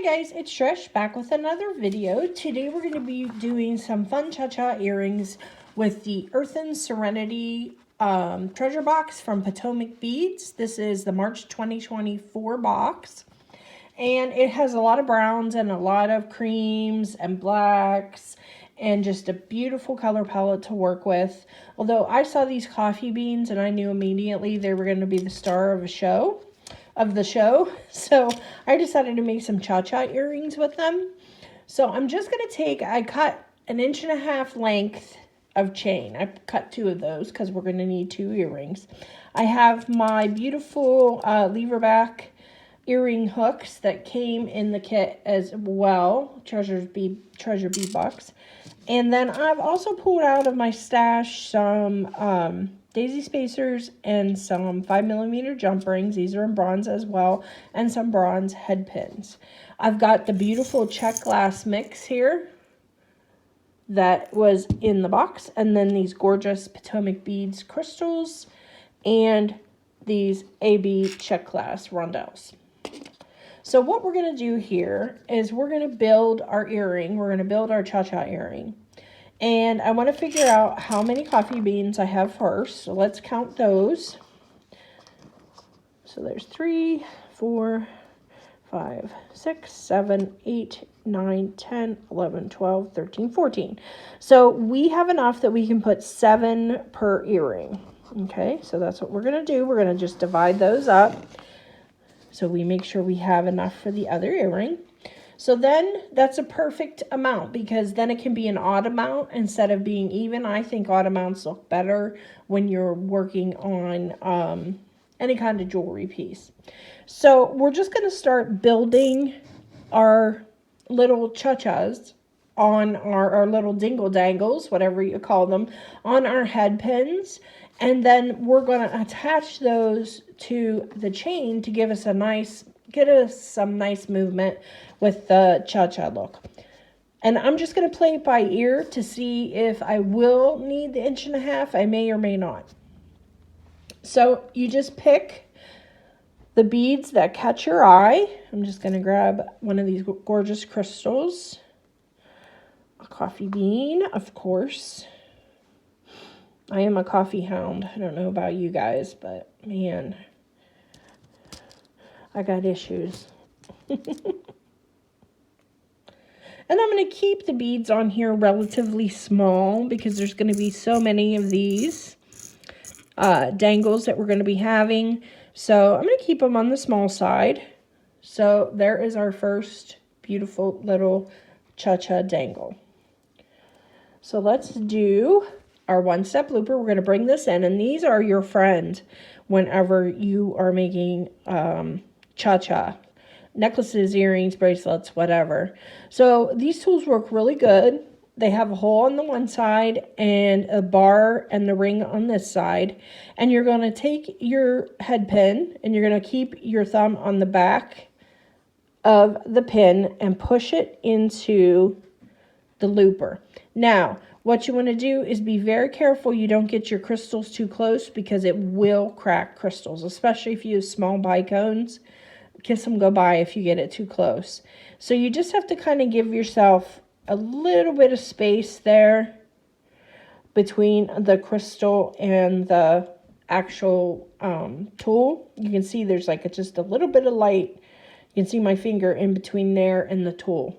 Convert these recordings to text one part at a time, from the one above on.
Hi guys, it's Trish back with another video. Today we're going to be doing some fun cha-cha earrings with the Earthen Serenity treasure box from Potomac Beads. This is the March 2024 box. And it has a lot of browns and a lot of creams and blacks and just a beautiful color palette to work with. Although I saw these coffee beans and I knew immediately they were going to be the star of the show. So I decided to make some cha-cha earrings with them. So I'm just going to take, I cut 1.5 inch length of chain. I cut 2 of those because we're going to need 2 earrings. I have my beautiful lever back earring hooks that came in the kit as well, treasure bead box. And then I've also pulled out of my stash some daisy spacers and some 5mm jump rings. These are in bronze as well, and some bronze head pins. I've got the beautiful check glass mix here that was in the box, and then these gorgeous Potomac Beads crystals and these AB check glass rondelles. So what we're going to do here is we're going to build our earring. We're going to build our cha-cha earring. And I want to figure out how many coffee beans I have first. So let's count those. So there's 3, 4, 5, 6, 7, 8, 9, 10, 11, 12, 13, 14. So we have enough that we can put 7 per earring. Okay, so that's what we're going to do. We're going to just divide those up. So we make sure we have enough for the other earring. So then that's a perfect amount because then it can be an odd amount instead of being even. I think odd amounts look better when you're working on any kind of jewelry piece. So we're just going to start building our little cha-chas on our little dingle dangles, whatever you call them, on our head pins. And then we're going to attach those to the chain to give us some nice movement with the cha-cha look. And I'm just going to play it by ear to see if I will need the 1.5 inch. I may or may not. So you just pick the beads that catch your eye. I'm just going to grab one of these gorgeous crystals. A coffee bean, of course. I am a coffee hound. I don't know about you guys, but man, I got issues. And I'm going to keep the beads on here relatively small because there's going to be so many of these dangles that we're going to be having. So I'm going to keep them on the small side. So there is our first beautiful little cha-cha dangle. So let's do our one-step looper. We're going to bring this in, and these are your friend whenever you are making cha-cha. Necklaces, earrings, bracelets, whatever. So these tools work really good. They have a hole on the one side and a bar and the ring on this side. And you're going to take your head pin and you're going to keep your thumb on the back of the pin and push it into the looper. Now, what you want to do is be very careful you don't get your crystals too close because it will crack crystals, especially if you use small bicones. Kiss them goodbye if you get it too close. So you just have to kind of give yourself a little bit of space there between the crystal and the actual tool. You can see there's like just a little bit of light. You can see my finger in between there and the tool.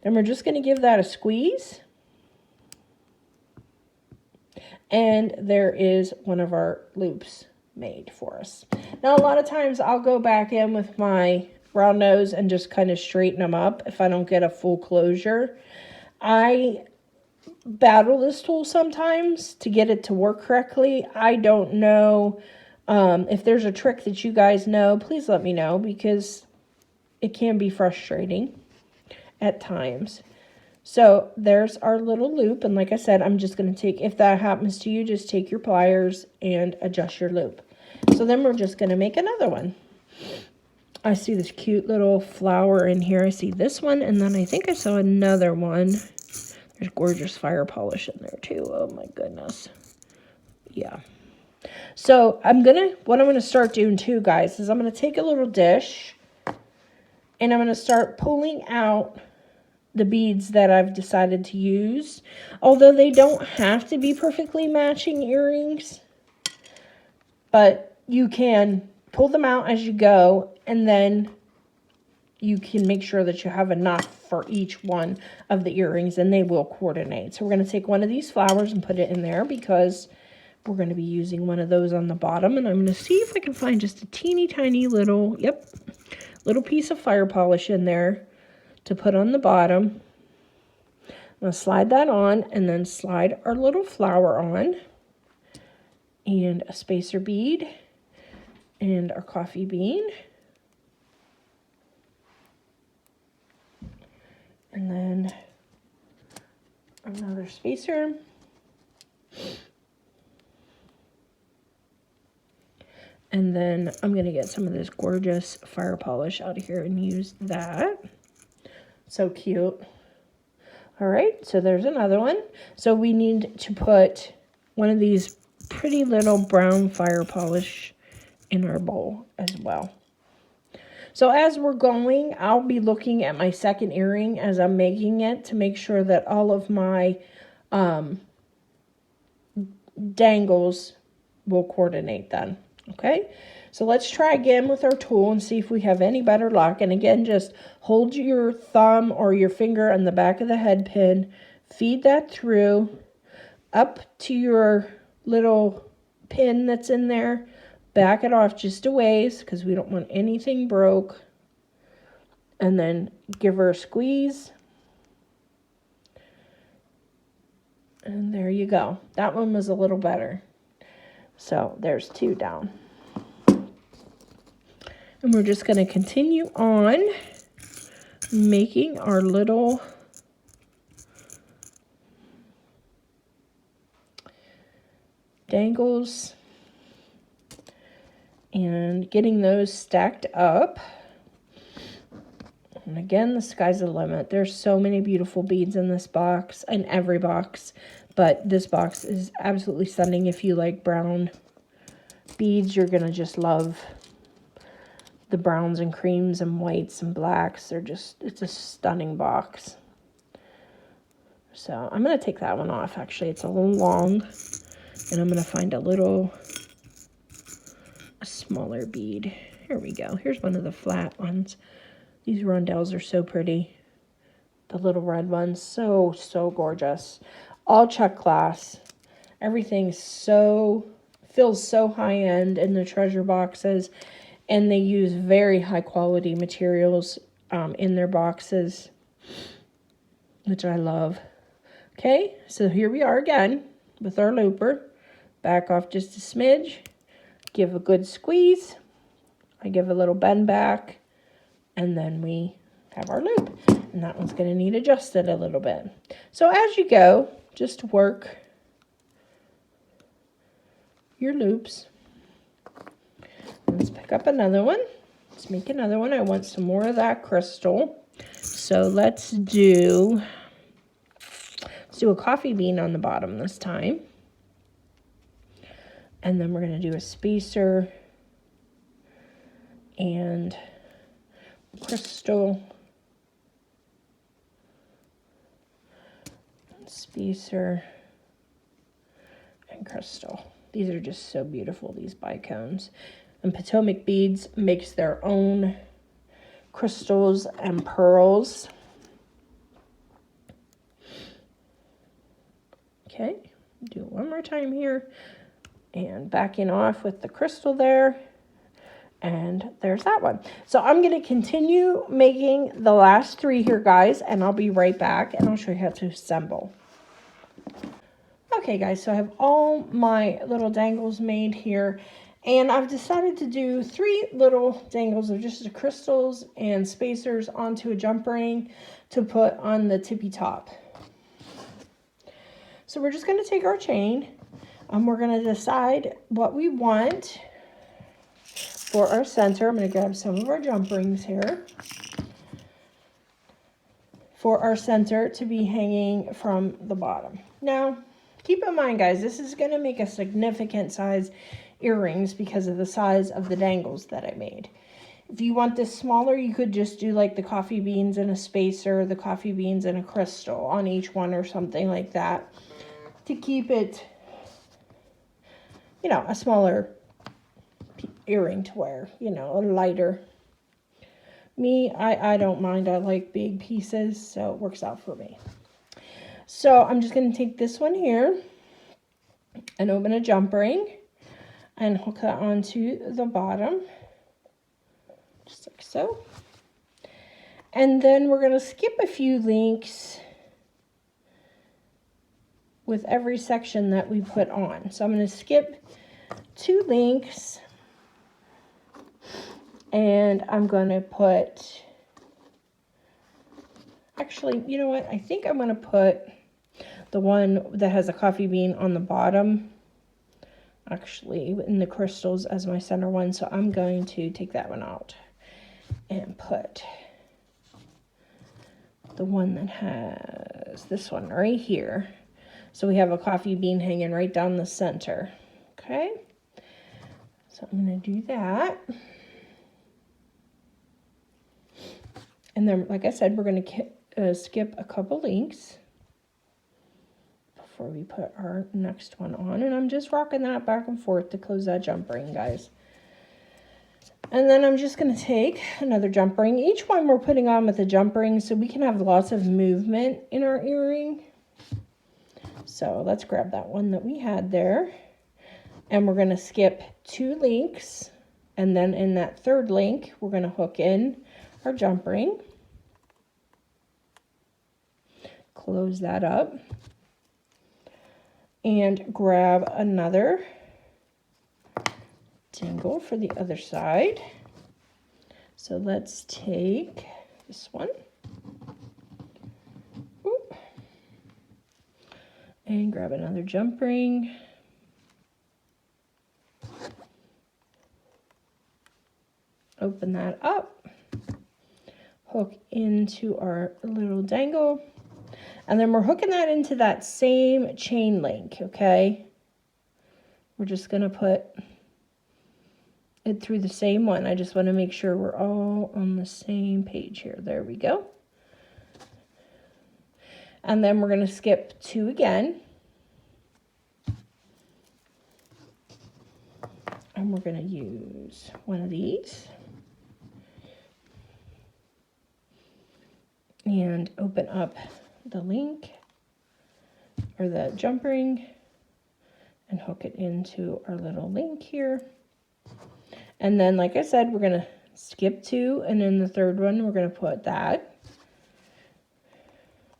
Then we're just going to give that a squeeze. And there is one of our loops made for us. Now, a lot of times I'll go back in with my round nose and just kind of straighten them up if I don't get a full closure. I battle this tool sometimes to get it to work correctly. I don't know if there's a trick that you guys know. Please let me know because it can be frustrating at times. So there's our little loop, and like I said, I'm just going to take, if that happens to you, just take your pliers and adjust your loop. So then we're just going to make another one. I see this cute little flower in here. I see this one, and then I think I saw another one. There's gorgeous fire polish in there too. Oh my goodness. Yeah. So what I'm going to start doing too, guys, is I'm going to take a little dish And I'm going to start pulling out the beads that I've decided to use. Although they don't have to be perfectly matching earrings, but you can pull them out as you go, and then you can make sure that you have enough for each one of the earrings, and they will coordinate. So we're going to take one of these flowers and put it in there because we're going to be using one of those on the bottom. And I'm going to see if I can find just a teeny tiny little, little piece of fire polish in there to put on the bottom. I'm going to slide that on, and then slide our little flower on, and a spacer bead, and our coffee bean. And then another spacer. And then I'm going to get some of this gorgeous fire polish out of here and use that. So cute. All right, so there's another one. So we need to put one of these pretty little brown fire polish in our bowl as well. So as we're going, I'll be looking at my second earring as I'm making it to make sure that all of my dangles will coordinate then. Okay, so let's try again with our tool and see if we have any better luck. And again, just hold your thumb or your finger on the back of the head pin, feed that through up to your little pin that's in there, back it off just a ways because we don't want anything broke, and then give her a squeeze. And there you go. That one was a little better. So there's two down. And we're just going to continue on making our little dangles and getting those stacked up. And again, the sky's the limit. There's so many beautiful beads in this box, in every box, but this box is absolutely stunning. If you like brown beads, you're going to just love the browns and creams and whites and blacks. It's a stunning box. So I'm going to take that one off. Actually, it's a little long, and I'm going to find a smaller bead. Here we go. Here's one of the flat ones. These rondelles are so pretty. The little red ones, so gorgeous. All check glass. Everything feels so high end in the treasure boxes, and they use very high quality materials in their boxes, which I love. Okay, so here we are again with our looper. Back off just a smidge. Give a good squeeze. I give a little bend back, and then we have our loop. And that one's going to need adjusted a little bit. So as you go, just work your loops. Let's pick up another one. Let's make another one. I want some more of that crystal. So let's do a coffee bean on the bottom this time. And then we're going to do a spacer and crystal, spacer, and crystal. These are just so beautiful, these bicones. And Potomac Beads makes their own crystals and pearls. Okay, do it one more time here. And backing off with the crystal there. And there's that one. So I'm going to continue making the last three here, guys, and I'll be right back, and I'll show you how to assemble. Okay, guys, so I have all my little dangles made here, and I've decided to do 3 little dangles of just the crystals and spacers onto a jump ring to put on the tippy top. So we're just going to take our chain, and we're going to decide what we want for our center. I'm going to grab some of our jump rings here for our center to be hanging from the bottom. Now, keep in mind, guys, this is going to make a significant size earrings because of the size of the dangles that I made. If you want this smaller, you could just do like the coffee beans and a spacer, the coffee beans and a crystal on each one or something like that to keep it, you know, a smaller earring to wear, you know, a lighter. Me, I don't mind. I like big pieces, so it works out for me. So I'm just going to take this one here and open a jump ring and hook that onto the bottom, just like so. And then we're going to skip a few links with every section that we put on. So I'm going to skip 2 links, and I'm going to put, actually, you know what? I think I'm going to put the one that has a coffee bean on the bottom, actually, in the crystals as my center one. So I'm going to take that one out and put the one that has this one right here. So we have a coffee bean hanging right down the center. Okay, so I'm going to do that. And then, like I said, we're going to skip a couple links before we put our next one on. And I'm just rocking that back and forth to close that jump ring, guys. And then I'm just going to take another jump ring. Each one we're putting on with a jump ring so we can have lots of movement in our earring. So let's grab that one that we had there. And we're going to skip 2 links. And then in that 3rd link, we're going to hook in our jump ring. Close that up. And grab another dangle for the other side. So let's take this one. Oop. And grab another jump ring. Open that up. Hook into our little dangle. And then we're hooking that into that same chain link, okay? We're just going to put it through the same one. I just want to make sure we're all on the same page here. There we go. And then we're going to skip 2 again. And we're going to use one of these. And open up the link or the jump ring and hook it into our little link here. And then, like I said, we're going to skip 2, and in the 3rd one, we're going to put that.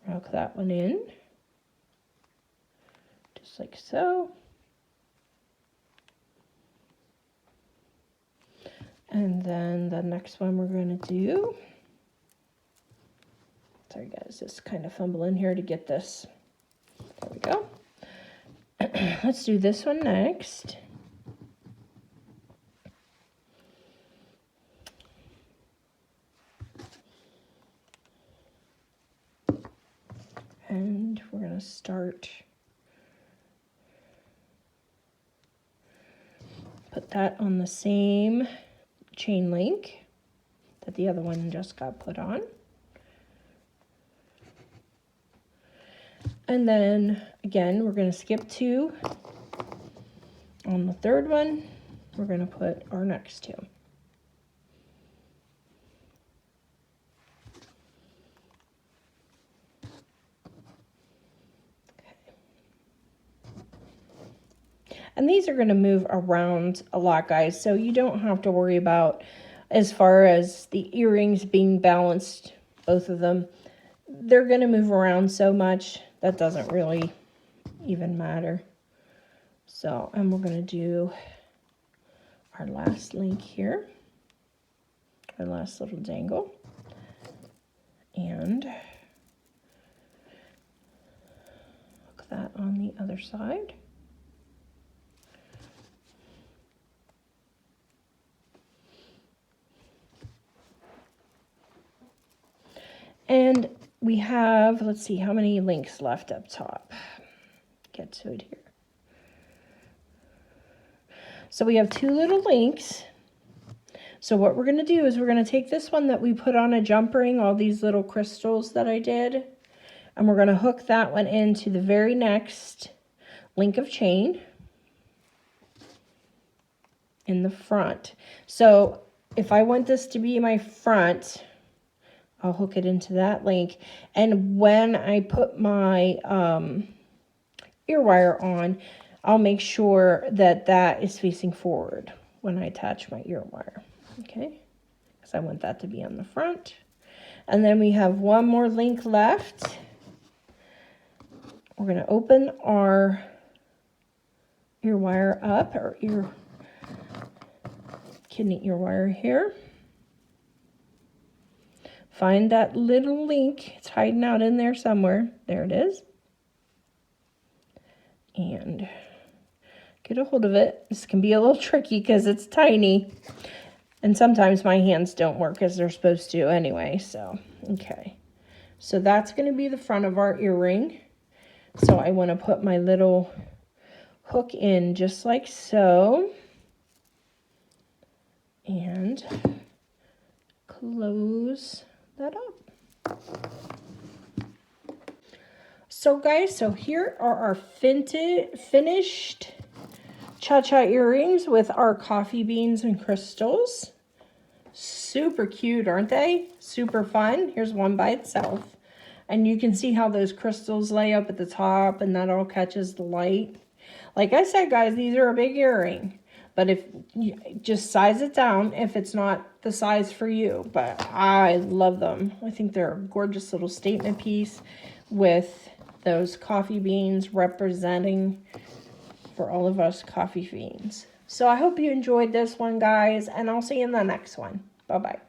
Hook that one in, just like so. And then the next one we're going to do, sorry guys, just kind of fumbling here to get this. There we go. Let's do this one next. And we're going to start, put that on the same chain link that the other one just got put on. And then again, we're going to skip 2. On the 3rd one, we're going to put our next 2. And these are going to move around a lot, guys, so you don't have to worry about as far as the earrings being balanced, both of them. They're going to move around so much that doesn't really even matter. So, and we're going to do our last link here, our last little dangle, and hook that on the other side. And we have, let's see, how many links left up top? Get to it here. So we have 2 little links. So what we're going to do is we're going to take this one that we put on a jump ring, all these little crystals that I did, and we're going to hook that one into the very next link of chain in the front. So if I want this to be my front, I'll hook it into that link. And when I put my ear wire on, I'll make sure that that is facing forward when I attach my ear wire. Okay, because I want that to be on the front. And then we have one more link left. We're going to open our ear wire up, or kidney ear wire here. Find that little link. It's hiding out in there somewhere. There it is. And get a hold of it. This can be a little tricky because it's tiny. And sometimes my hands don't work as they're supposed to anyway. So, okay. So that's going to be the front of our earring. So I want to put my little hook in just like so. And close that up. So guys, so here are our finished cha-cha earrings with our coffee beans and crystals. Super cute, aren't they? Super fun. Here's one by itself. And you can see how those crystals lay up at the top, and that all catches the light. Like I said, guys, these are a big earring. But if you just size it down if it's not the size for you. But I love them. I think they're a gorgeous little statement piece with those coffee beans representing for all of us coffee fiends. So I hope you enjoyed this one, guys, and I'll see you in the next one. Bye-bye.